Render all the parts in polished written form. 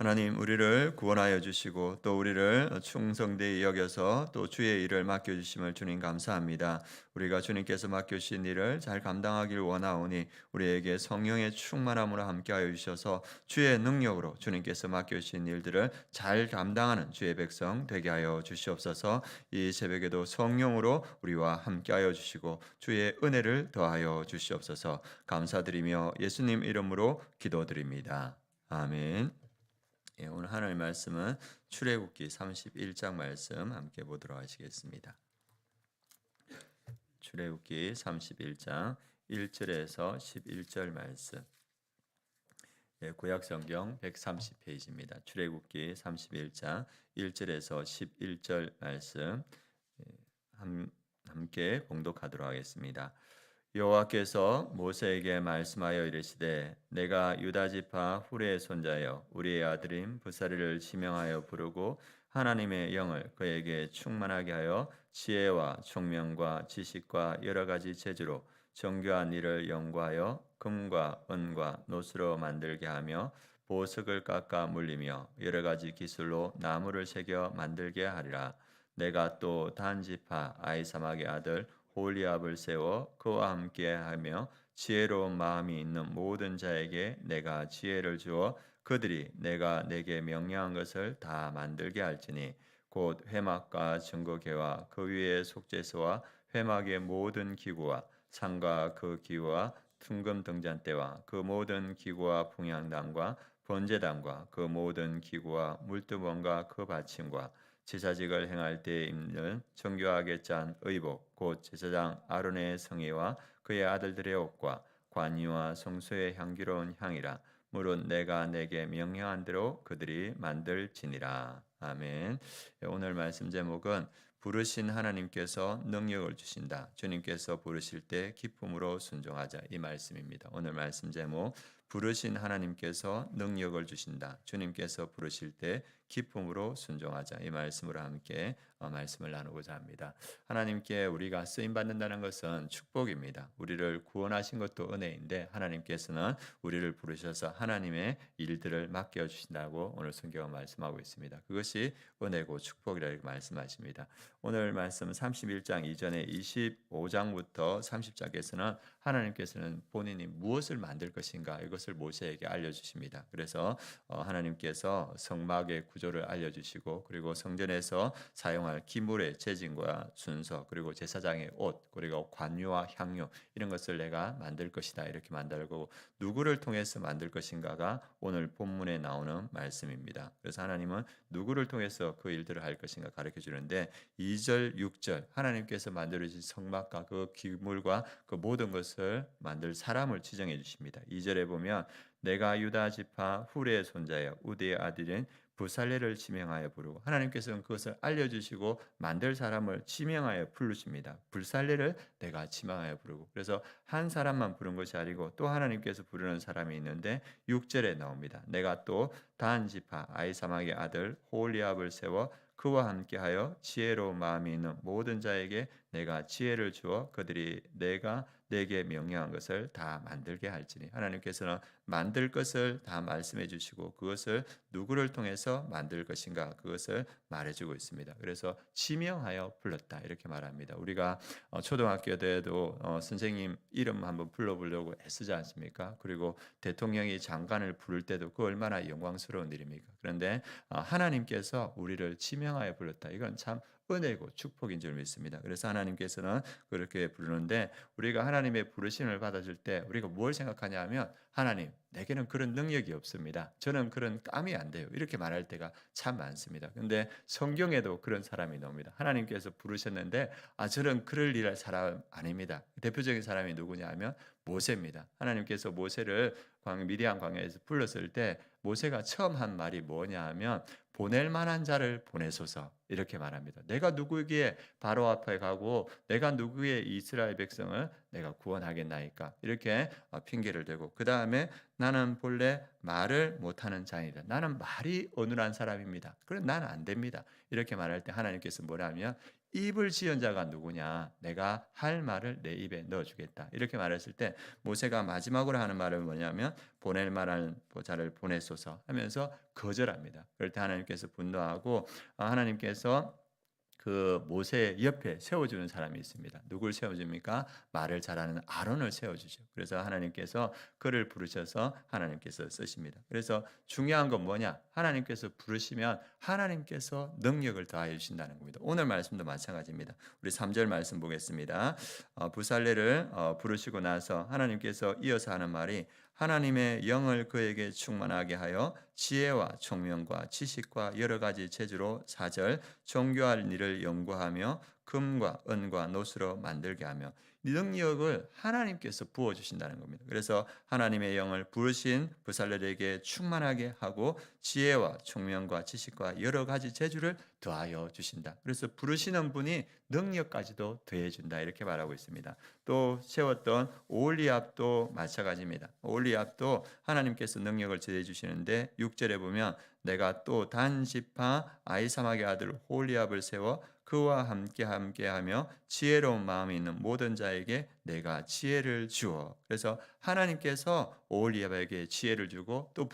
하나님 우리를 구원하여 주시고 또 우리를 충성되이 여겨서 또 주의 일을 맡겨 주심을 주님 감사합니다. 우리가 주님께서 맡겨 주신 일을 잘 감당하길 원하오니 우리에게 성령의 충만함으로 함께하여 주셔서 주의 능력으로 주님께서 맡겨 주신 일들을 잘 감당하는 주의 백성 되게 하여 주시옵소서. 이 새벽에도 성령으로 우리와 함께하여 주시고 주의 은혜를 더하여 주시옵소서. 감사드리며 예수님 이름으로 기도드립니다. 아멘. 오늘 하나님의 말씀은 출애굽기 31장 말씀 함께 보도록 하시겠습니다. 출애굽기 31장 1절에서 11절 말씀. 구약 성경 130페이지입니다. 출애굽기 31장 1절에서 11절 말씀 함께 봉독하도록 하겠습니다. 여호와께서 모세에게 말씀하여 이르시되 내가 유다 지파 훌의 손자여 우리의 아들인 부사리를 지명하여 부르고 하나님의 영을 그에게 충만하게 하여 지혜와 총명과 지식과 여러 가지 재주로 정교한 일을 연구하여 금과 은과 노스로 만들게 하며 보석을 깎아 물리며 여러 가지 기술로 나무를 새겨 만들게 하리라. 내가 또 단 지파 아이사막의 아들 홀리압을 세워 그와 함께 하며 지혜로운 마음이 있는 모든 자에게 내가 지혜를 주어 그들이 내가 내게 명령한 것을 다 만들게 할지니 곧 회막과 증거계와 그 위에 속죄소와 회막의 모든 기구와 상과 그 기구와 퉁금 등잔대와 그 모든 기구와 풍향단과 번제단과 그 모든 기구와 물두번과 그 받침과 제사직을 행할 때에 입는 정교하게 짠 의복 곧 제사장 아론의 성의와 그의 아들들의 옷과 관유와 성소의 향기로운 향이라. 물은 내가 내게 명령한 대로 그들이 만들지니라. 아멘. 오늘 말씀 제목은 부르신 하나님께서 능력을 주신다. 주님께서 부르실 때 기쁨으로 순종하자. 이 말씀입니다. 오늘 말씀 제목 부르신 하나님께서 능력을 주신다. 주님께서 부르실 때 기쁨으로 순종하자. 이 말씀으로 함께 말씀을 나누고자 합니다. 하나님께 우리가 쓰임 받는다는 것은 축복입니다. 우리를 구원하신 것도 은혜인데 하나님께서는 우리를 부르셔서 하나님의 일들을 맡겨 주신다고 오늘 성경은 말씀하고 있습니다. 그것이 은혜고 축복이라고 말씀하십니다. 오늘 말씀 31장 이전에 25장부터 30장에서는 하나님께서는 본인이 무엇을 만들 것인가 이것을 모세에게 알려주십니다. 그래서 하나님께서 성막의 구조를 알려주시고 그리고 성전에서 사용할 기물의 재진과 순서 그리고 제사장의 옷 그리고 관유와 향유 이런 것을 내가 만들 것이다 이렇게 만들고 누구를 통해서 만들 것인가가 오늘 본문에 나오는 말씀입니다. 그래서 하나님은 누구를 통해서 그 일들을 할 것인가 가르쳐 주는데 2절 6절 하나님께서 만들어 주신 성막과 그 기물과 그 모든 것을 만들 사람을 지정해 주십니다. 2절에 보면 내가 유다 지파 훌의 손자여 우디의 아들인 부살레를 지명하여 부르고 하나님께서는 그것을 알려주시고 만들 사람을 지명하여 부르십니다. 불살레를 내가 지명하여 부르고 그래서 한 사람만 부른 것이 아니고 또 하나님께서 부르는 사람이 있는데 6절에 나옵니다. 내가 또 단 지파 아이사막의 아들 홀리압을 세워 그와 함께하여 지혜로운 마음이 있는 모든 자에게 내가 지혜를 주어 그들이 내가 내게 명령한 것을 다 만들게 할지니 하나님께서는 만들 것을 다 말씀해 주시고 그것을 누구를 통해서 만들 것인가 그것을 말해주고 있습니다. 그래서 지명하여 불렀다 이렇게 말합니다. 우리가 초등학교 때도 선생님 이름 한번 불러보려고 애쓰지 않습니까? 그리고 대통령이 장관을 부를 때도 그 얼마나 영광스러운 일입니까? 그런데 하나님께서 우리를 지명하여 불렀다. 이건 참 은혜고 축복인 줄 믿습니다. 그래서 하나님께서는 그렇게 부르는데 우리가 하나님의 부르심을 받아줄 때 우리가 뭘 생각하냐 하면 하나님 내게는 그런 능력이 없습니다. 저는 그런 깜이 안 돼요. 이렇게 말할 때가 참 많습니다. 근데 성경에도 그런 사람이 나옵니다. 하나님께서 부르셨는데 저는 그럴 일할 사람 아닙니다. 대표적인 사람이 누구냐 하면 모세입니다. 하나님께서 모세를 미디안 광야에서 불렀을 때 모세가 처음 한 말이 뭐냐 하면 보낼 만한 자를 보내소서 이렇게 말합니다. 내가 누구에게 바로 앞에 가고 내가 누구의 이스라엘 백성을 내가 구원하겠나이까 이렇게 핑계를 대고 그 다음에 나는 본래 말을 못하는 자이다. 나는 말이 어눌한 사람입니다. 그럼 나는 안 됩니다. 이렇게 말할 때 하나님께서 뭐라면 입을 지은 자가 누구냐? 내가 할 말을 내 입에 넣어주겠다. 이렇게 말했을 때 모세가 마지막으로 하는 말은 뭐냐면 보낼 만한 자를 보내소서 하면서 거절합니다. 그럴 때 하나님께서 분노하고 하나님께서 그 모세 옆에 세워주는 사람이 있습니다. 누굴 세워줍니까? 말을 잘하는 아론을 세워주죠. 그래서 하나님께서 그를 부르셔서 하나님께서 쓰십니다. 그래서 중요한 건 뭐냐? 하나님께서 부르시면 하나님께서 능력을 더하여 주신다는 겁니다. 오늘 말씀도 마찬가지입니다. 우리 3절 말씀 보겠습니다. 부살레를 부르시고 나서 하나님께서 이어서 하는 말이 하나님의 영을 그에게 충만하게 하여 지혜와 총명과 지식과 여러 가지 재주로 4절 정교할 일을 연구하며 금과 은과 노스로 만들게 하며 능력을 하나님께서 부어 주신다는 겁니다. 그래서 하나님의 영을 부르신 부살렐에게 충만하게 하고 지혜와 총명과 지식과 여러 가지 재주를 더하여 주신다. 그래서 부르시는 분이 능력까지도 더해 준다. 이렇게 말하고 있습니다. 또 세웠던 오홀리압도 마찬가지입니다. 오홀리압도 하나님께서 능력을 더해 주시는데 6절에 보면 내가 또 단 지파 아이사막의 아들 오홀리압을 세워 그와 함께하며 지혜로운 마음이 있는 모든 자에게 내가 지혜를 주어. 그래서 하나님께서 오홀리압에게 지혜를 주고 또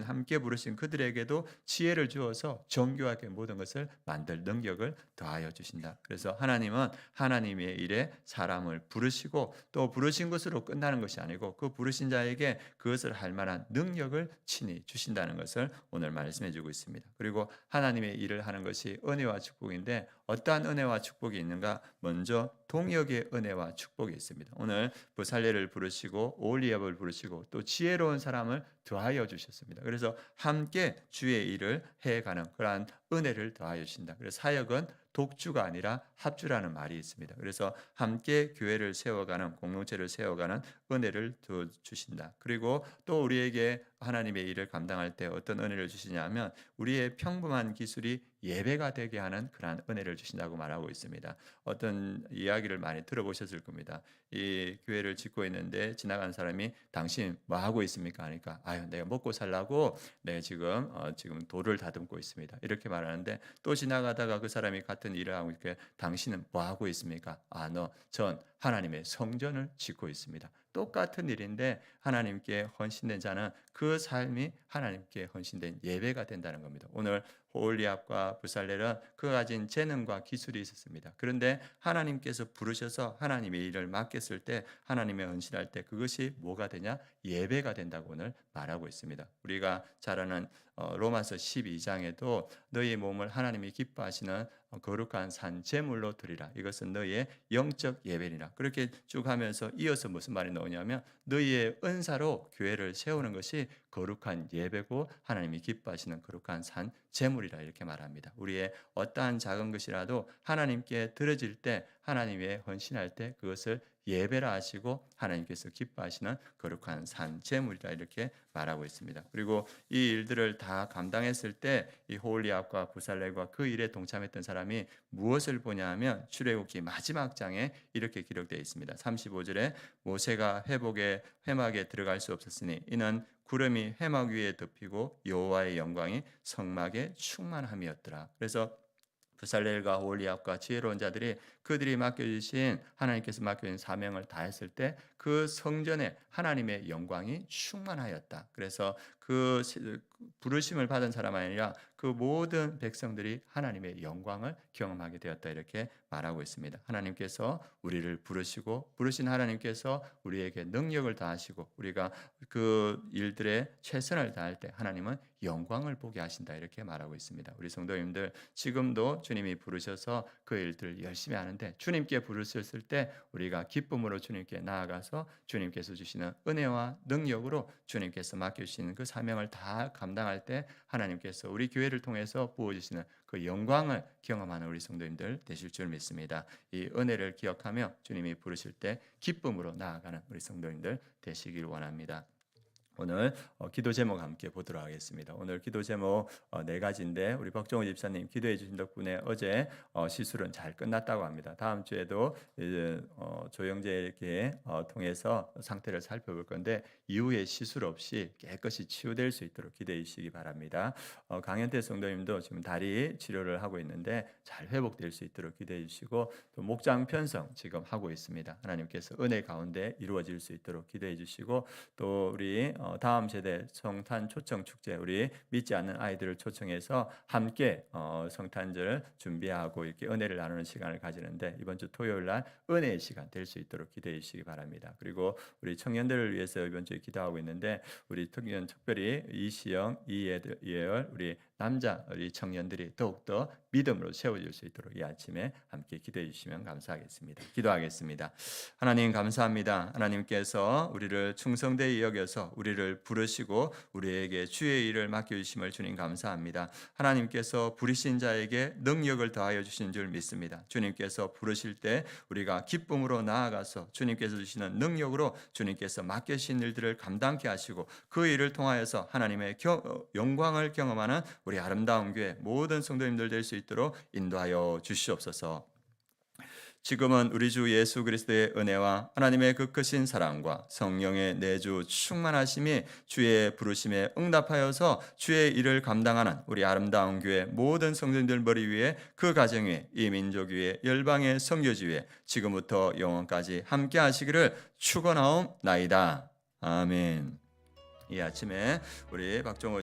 함께 부르신 그들에게도 지혜를 주어서 정교하게 모든 것을 만들 능력을 더하여 주신다. 그래서 하나님은 하나님의 일에 사람을 부르시고 또 부르신 것으로 끝나는 것이 아니고 그 부르신 자에게 그것을 할 만한 능력을 친히 주신다는 것을 오늘 말씀해 주고 있습니다. 그리고 하나님의 일을 하는 것이 은혜와 축복인데 어떠한 은혜와 축복이 있는가? 먼저 동역의 은혜와 축복이 있습니다. 오늘 부살레를 부르시고 오홀리압을 부르시고 또 지혜로운 사람을 더하여 주셨습니다. 그래서 함께 주의 일을 해가는 그러한 은혜를 더하여 주신다. 그래서 사역은 독주가 아니라 합주라는 말이 있습니다. 그래서 함께 교회를 세워가는 공동체를 세워가는 은혜를 주신다. 그리고 또 우리에게 하나님의 일을 감당할 때 어떤 은혜를 주시냐면 우리의 평범한 기술이 예배가 되게 하는 그러한 은혜를 주신다고 말하고 있습니다. 어떤 이야기를 많이 들어보셨을 겁니다. 이 교회를 짓고 있는데 지나간 사람이 당신 뭐 하고 있습니까? 하니까 아유 내가 먹고 살라고 내가 지금 돌을 다듬고 있습니다. 이렇게 말하는데 또 지나가다가 그 사람이 같은 일을 하고 있게 당신은 뭐 하고 있습니까? 전 하나님의 성전을 짓고 있습니다. 똑같은 일인데 하나님께 헌신된 자는 그 삶이 하나님께 헌신된 예배가 된다는 겁니다. 오늘 오홀리압과 부살렐은 그가 가진 재능과 기술이 있었습니다. 그런데 하나님께서 부르셔서 하나님의 일을 맡겼을 때 하나님의 헌신할 때 그것이 뭐가 되냐? 예배가 된다고 오늘 말하고 있습니다. 우리가 잘 아는 로마서 12장에도 너희 몸을 하나님이 기뻐하시는 거룩한 산 제물로 드리라. 이것은 너희의 영적 예배니라. 그렇게 쭉 하면서 이어서 무슨 말이 나오냐면 너희의 은사로 교회를 세우는 것이 거룩한 예배고 하나님이 기뻐하시는 거룩한 산 제물이라 이렇게 말합니다. 우리의 어떠한 작은 것이라도 하나님께 드려질 때 하나님의 헌신할 때 그것을 예배라 하시고 하나님께서 기뻐하시는 거룩한 산 제물이라 이렇게 말하고 있습니다. 그리고 이 일들을 다 감당했을 때 이 호홀리압과 부살렐과 그 일에 동참했던 사람이 무엇을 보냐 하면 출애굽기 마지막 장에 이렇게 기록되어 있습니다. 35절에 모세가 회막에 들어갈 수 없었으니 이는 구름이 회막 위에 덮이고 여호와의 영광이 성막에 충만함이었더라. 그래서 부살렐과 오홀리압과 지혜로운 자들이 그들이 하나님께서 맡겨주신 사명을 다했을 때 그 성전에 하나님의 영광이 충만하였다. 그래서 그 부르심을 받은 사람 아니라 그 모든 백성들이 하나님의 영광을 경험하게 되었다. 이렇게 말하고 있습니다. 하나님께서 우리를 부르신 하나님께서 우리에게 능력을 다하시고 우리가 그 일들에 최선을 다할 때 하나님은 영광을 보게 하신다. 이렇게 말하고 있습니다. 우리 성도님들 지금도 주님이 부르셔서 그 일들을 열심히 하는데 주님께 부르셨을 때 우리가 기쁨으로 주님께 나아가서 주님께서 주시는 은혜와 능력으로 주님께서 맡겨주시는 그 사명을 다 감당할 때 하나님께서 우리 교회를 통해서 부어주시는 그 영광을 경험하는 우리 성도님들 되실 줄 믿습니다. 이 은혜를 기억하며 주님이 부르실 때 기쁨으로 나아가는 우리 성도님들 되시길 원합니다. 오늘 기도 제목 함께 보도록 하겠습니다. 오늘 기도 제목 네 가지인데 우리 박정호 집사님 기도해 주신 덕분에 어제 시술은 잘 끝났다고 합니다. 다음 주에도 이제 조영재에게 통해서 상태를 살펴볼 건데 이후에 시술 없이 깨끗이 치유될 수 있도록 기도해 주시기 바랍니다. 강현태 성도님도 지금 다리 치료를 하고 있는데 잘 회복될 수 있도록 기도해 주시고 또 목장 편성 지금 하고 있습니다. 하나님께서 은혜 가운데 이루어질 수 있도록 기도해 주시고 또 우리 다음 세대 성탄 초청 축제 우리 믿지 않는 아이들을 초청해서 함께 성탄절 준비하고 이렇게 은혜를 나누는 시간을 가지는데 이번 주 토요일 날 은혜의 시간 될 수 있도록 기도해 주시기 바랍니다. 그리고 우리 청년들을 위해서 이번 주에 기도하고 있는데 우리 특별히 이시영, 이예열 우리 남자 우리 청년들이 더욱더 믿음으로 세워질 수 있도록 이 아침에 함께 기도해 주시면 감사하겠습니다. 기도하겠습니다. 하나님 감사합니다. 하나님께서 우리를 충성되이 여겨서 우리를 부르시고 우리에게 주의 일을 맡겨주심을 주님 감사합니다. 하나님께서 부르신 자에게 능력을 더하여 주신 줄 믿습니다. 주님께서 부르실 때 우리가 기쁨으로 나아가서 주님께서 주시는 능력으로 주님께서 맡겨주신 일들을 감당케 하시고 그 일을 통하여서 하나님의 영광을 경험하는 우리 아름다운 교회 모든 성도님들 될 수 있도록 인도하여 주시옵소서. 지금은 우리 주 예수 그리스도의 은혜와 하나님의 그 크신 사랑과 성령의 내주 충만하심이 주의 부르심에 응답하여서 주의 일을 감당하는 우리 아름다운 교회 모든 성도님들 머리 위에 그 가정 위에 이 민족 위에 열방의 선교지 위에 지금부터 영원까지 함께 하시기를 축원하옵나이다. 아멘. 이 아침에 우리 박정호